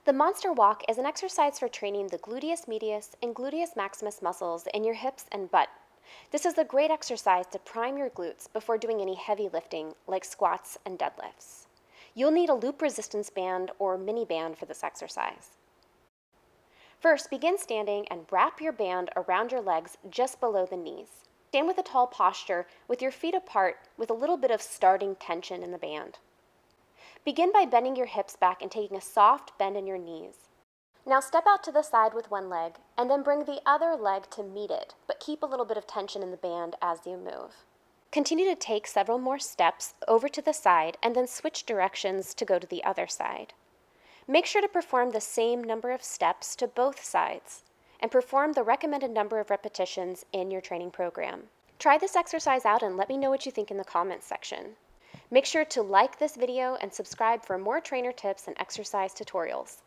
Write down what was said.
The monster walk is an exercise for training the gluteus medius and gluteus maximus muscles in your hips and butt. This is a great exercise to prime your glutes before doing any heavy lifting like squats and deadlifts. You'll need a loop resistance band or mini band for this exercise. First, begin standing and wrap your band around your legs just below the knees. Stand with a tall posture with your feet apart with a little bit of starting tension in the band. Begin by bending your hips back and taking a soft bend in your knees. Now step out to the side with one leg and then bring the other leg to meet it, but keep a little bit of tension in the band as you move. Continue to take several more steps over to the side and then switch directions to go to the other side. Make sure to perform the same number of steps to both sides and perform the recommended number of repetitions in your training program. Try this exercise out and let me know what you think in the comments section. Make sure to like this video and subscribe for more trainer tips and exercise tutorials.